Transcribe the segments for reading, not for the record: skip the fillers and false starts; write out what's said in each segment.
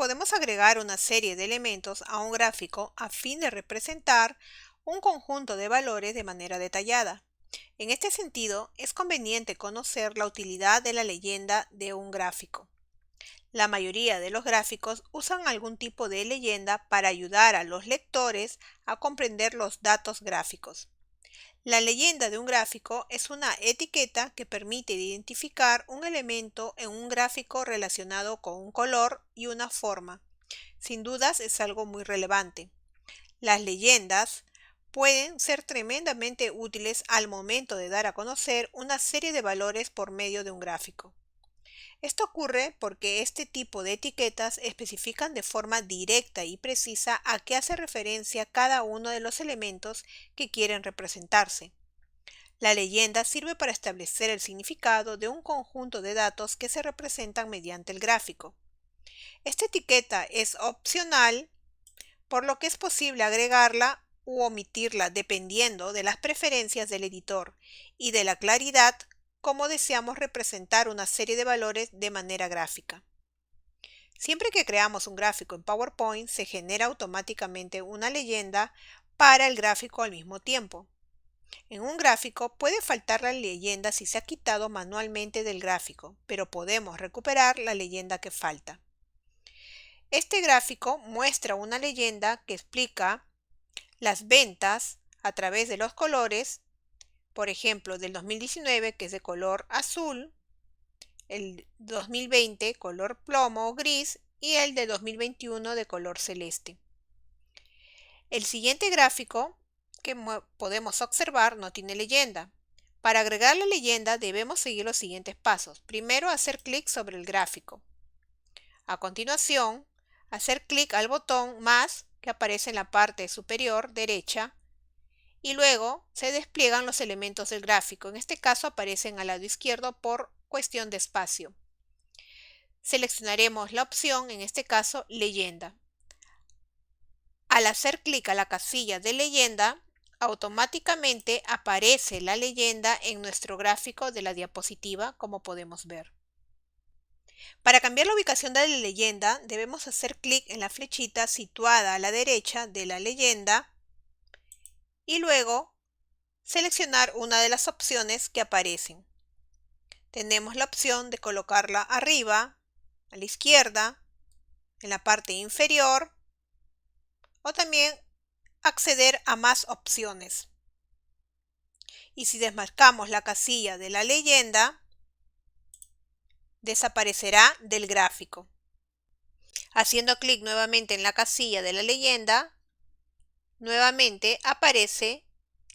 podemos agregar una serie de elementos a un gráfico a fin de representar un conjunto de valores de manera detallada. En este sentido, es conveniente conocer la utilidad de la leyenda de un gráfico. La mayoría de los gráficos usan algún tipo de leyenda para ayudar a los lectores a comprender los datos gráficos. La leyenda de un gráfico es una etiqueta que permite identificar un elemento en un gráfico relacionado con un color y una forma. Sin dudas es algo muy relevante. Las leyendas pueden ser tremendamente útiles al momento de dar a conocer una serie de valores por medio de un gráfico. Esto ocurre porque este tipo de etiquetas especifican de forma directa y precisa a qué hace referencia cada uno de los elementos que quieren representarse. La leyenda sirve para establecer el significado de un conjunto de datos que se representan mediante el gráfico. Esta etiqueta es opcional, por lo que es posible agregarla u omitirla dependiendo de las preferencias del editor y de la claridad como deseamos representar una serie de valores de manera gráfica. Siempre que creamos un gráfico en PowerPoint, se genera automáticamente una leyenda para el gráfico al mismo tiempo. En un gráfico puede faltar la leyenda si se ha quitado manualmente del gráfico, pero podemos recuperar la leyenda que falta. Este gráfico muestra una leyenda que explica las ventas a través de los colores, por ejemplo, del 2019, que es de color azul, el 2020 color plomo o gris y el de 2021 de color celeste. El siguiente gráfico que podemos observar no tiene leyenda. Para agregar la leyenda debemos seguir los siguientes pasos. Primero, hacer clic sobre el gráfico. A continuación, hacer clic al botón más que aparece en la parte superior derecha y luego se despliegan los elementos del gráfico. En este caso aparecen al lado izquierdo por cuestión de espacio. Seleccionaremos la opción, en este caso, leyenda. Al hacer clic a la casilla de leyenda, automáticamente aparece la leyenda en nuestro gráfico de la diapositiva, como podemos ver. Para cambiar la ubicación de la leyenda, debemos hacer clic en la flechita situada a la derecha de la leyenda y luego seleccionar una de las opciones que aparecen. Tenemos la opción de colocarla arriba, a la izquierda, en la parte inferior o también acceder a más opciones. Y si desmarcamos la casilla de la leyenda, desaparecerá del gráfico. Haciendo clic nuevamente en la casilla de la leyenda, nuevamente aparece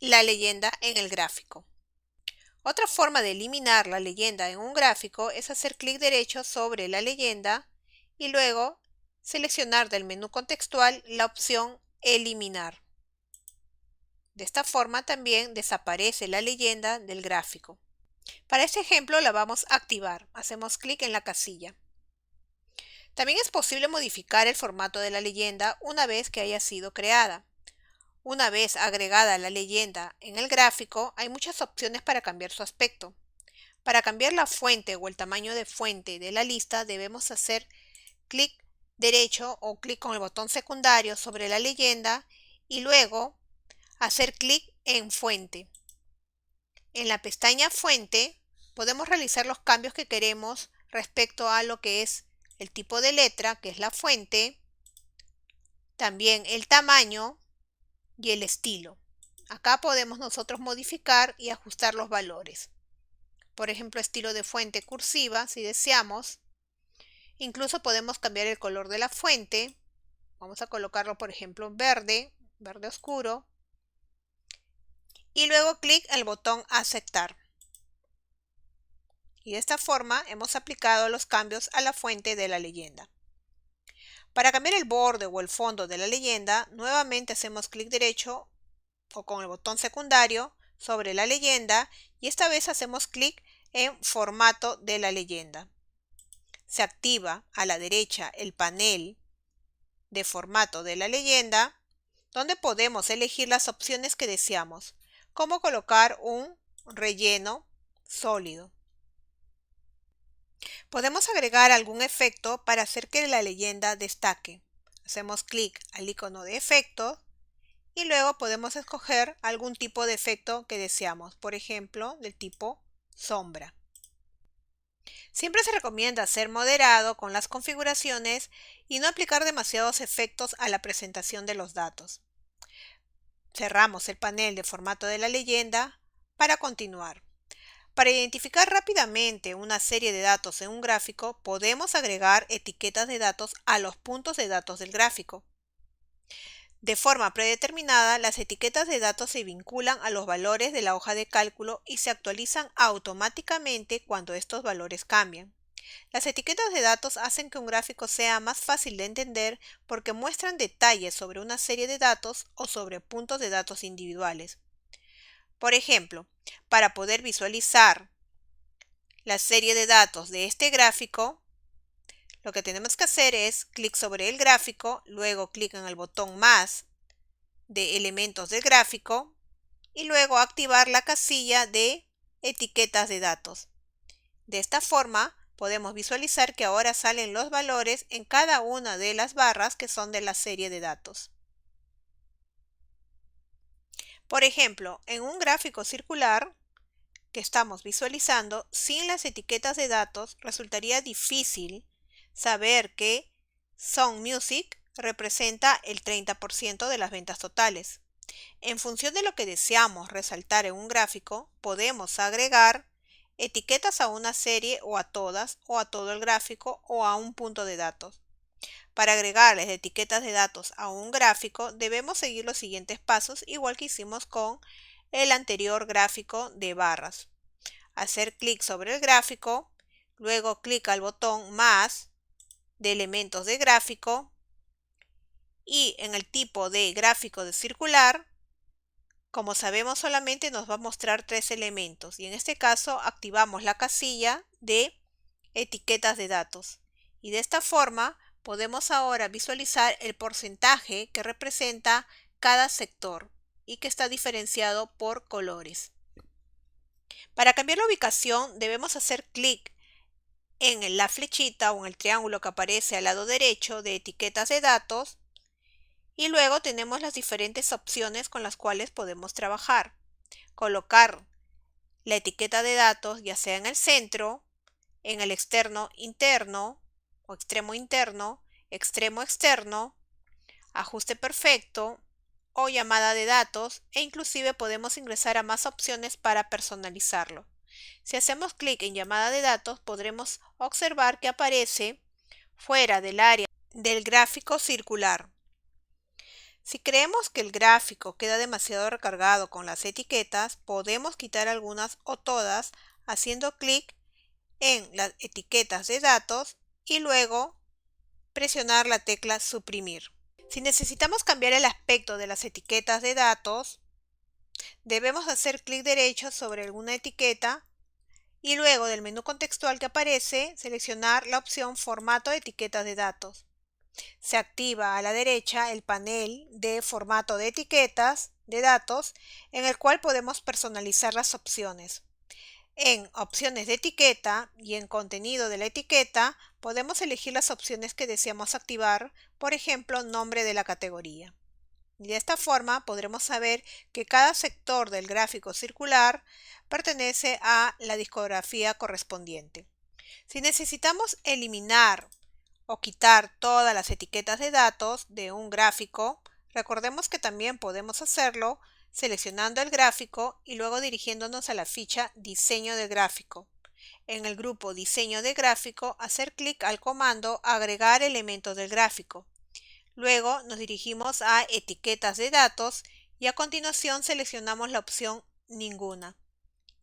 la leyenda en el gráfico. Otra forma de eliminar la leyenda en un gráfico es hacer clic derecho sobre la leyenda y luego seleccionar del menú contextual la opción Eliminar. De esta forma también desaparece la leyenda del gráfico. Para este ejemplo la vamos a activar. Hacemos clic en la casilla. También es posible modificar el formato de la leyenda una vez que haya sido creada. Una vez agregada la leyenda en el gráfico, hay muchas opciones para cambiar su aspecto. Para cambiar la fuente o el tamaño de fuente de la lista, debemos hacer clic derecho o clic con el botón secundario sobre la leyenda y luego hacer clic en Fuente. En la pestaña Fuente podemos realizar los cambios que queremos respecto a lo que es el tipo de letra, que es la fuente, también el tamaño y el estilo. Acá podemos nosotros modificar y ajustar los valores. Por ejemplo, estilo de fuente cursiva, si deseamos. Incluso podemos cambiar el color de la fuente. Vamos a colocarlo, por ejemplo, en verde, verde oscuro. Y luego clic al botón Aceptar. Y de esta forma hemos aplicado los cambios a la fuente de la leyenda. Para cambiar el borde o el fondo de la leyenda, nuevamente hacemos clic derecho o con el botón secundario sobre la leyenda y esta vez hacemos clic en Formato de la leyenda. Se activa a la derecha el panel de formato de la leyenda, donde podemos elegir las opciones que deseamos, como colocar un relleno sólido. Podemos agregar algún efecto para hacer que la leyenda destaque. Hacemos clic al icono de efectos y luego podemos escoger algún tipo de efecto que deseamos, por ejemplo, del tipo sombra. Siempre se recomienda ser moderado con las configuraciones y no aplicar demasiados efectos a la presentación de los datos. Cerramos el panel de formato de la leyenda para continuar. Para identificar rápidamente una serie de datos en un gráfico, podemos agregar etiquetas de datos a los puntos de datos del gráfico. De forma predeterminada, las etiquetas de datos se vinculan a los valores de la hoja de cálculo y se actualizan automáticamente cuando estos valores cambian. Las etiquetas de datos hacen que un gráfico sea más fácil de entender porque muestran detalles sobre una serie de datos o sobre puntos de datos individuales. Por ejemplo, para poder visualizar la serie de datos de este gráfico, lo que tenemos que hacer es clic sobre el gráfico, luego clic en el botón más de elementos del gráfico y luego activar la casilla de etiquetas de datos. De esta forma podemos visualizar que ahora salen los valores en cada una de las barras que son de la serie de datos. Por ejemplo, en un gráfico circular que estamos visualizando, sin las etiquetas de datos resultaría difícil saber que Song Music representa el 30% de las ventas totales. En función de lo que deseamos resaltar en un gráfico, podemos agregar etiquetas a una serie o a todas, o a todo el gráfico, o a un punto de datos. Para agregarles etiquetas de datos a un gráfico, debemos seguir los siguientes pasos, igual que hicimos con el anterior gráfico de barras. Hacer clic sobre el gráfico, luego clic al botón más de elementos de gráfico y en el tipo de gráfico de circular, como sabemos solamente nos va a mostrar 3 elementos y en este caso activamos la casilla de etiquetas de datos y de esta forma podemos ahora visualizar el porcentaje que representa cada sector y que está diferenciado por colores. Para cambiar la ubicación debemos hacer clic en la flechita o en el triángulo que aparece al lado derecho de etiquetas de datos y luego tenemos las diferentes opciones con las cuales podemos trabajar. Colocar la etiqueta de datos ya sea en el centro, en el externo interno o extremo interno, extremo externo, ajuste perfecto o llamada de datos e inclusive podemos ingresar a más opciones para personalizarlo. Si hacemos clic en llamada de datos podremos observar que aparece fuera del área del gráfico circular. Si creemos que el gráfico queda demasiado recargado con las etiquetas, podemos quitar algunas o todas haciendo clic en las etiquetas de datos y luego presionar la tecla suprimir. Si necesitamos cambiar el aspecto de las etiquetas de datos, debemos hacer clic derecho sobre alguna etiqueta y luego del menú contextual que aparece, seleccionar la opción Formato de etiquetas de datos. Se activa a la derecha el panel de formato de etiquetas de datos en el cual podemos personalizar las opciones. En opciones de etiqueta y en contenido de la etiqueta podemos elegir las opciones que deseamos activar, por ejemplo, nombre de la categoría. Y de esta forma podremos saber que cada sector del gráfico circular pertenece a la discografía correspondiente. Si necesitamos eliminar o quitar todas las etiquetas de datos de un gráfico, recordemos que también podemos hacerlo seleccionando el gráfico y luego dirigiéndonos a la ficha Diseño de gráfico. En el grupo Diseño de gráfico, hacer clic al comando Agregar elementos del gráfico. Luego nos dirigimos a Etiquetas de datos y a continuación seleccionamos la opción Ninguna.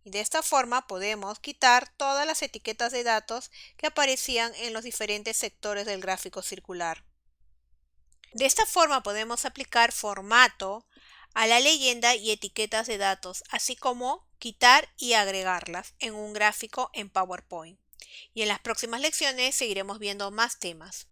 Y de esta forma podemos quitar todas las etiquetas de datos que aparecían en los diferentes sectores del gráfico circular. De esta forma podemos aplicar formato a la leyenda y etiquetas de datos, así como quitar y agregarlas en un gráfico en PowerPoint. Y en las próximas lecciones seguiremos viendo más temas.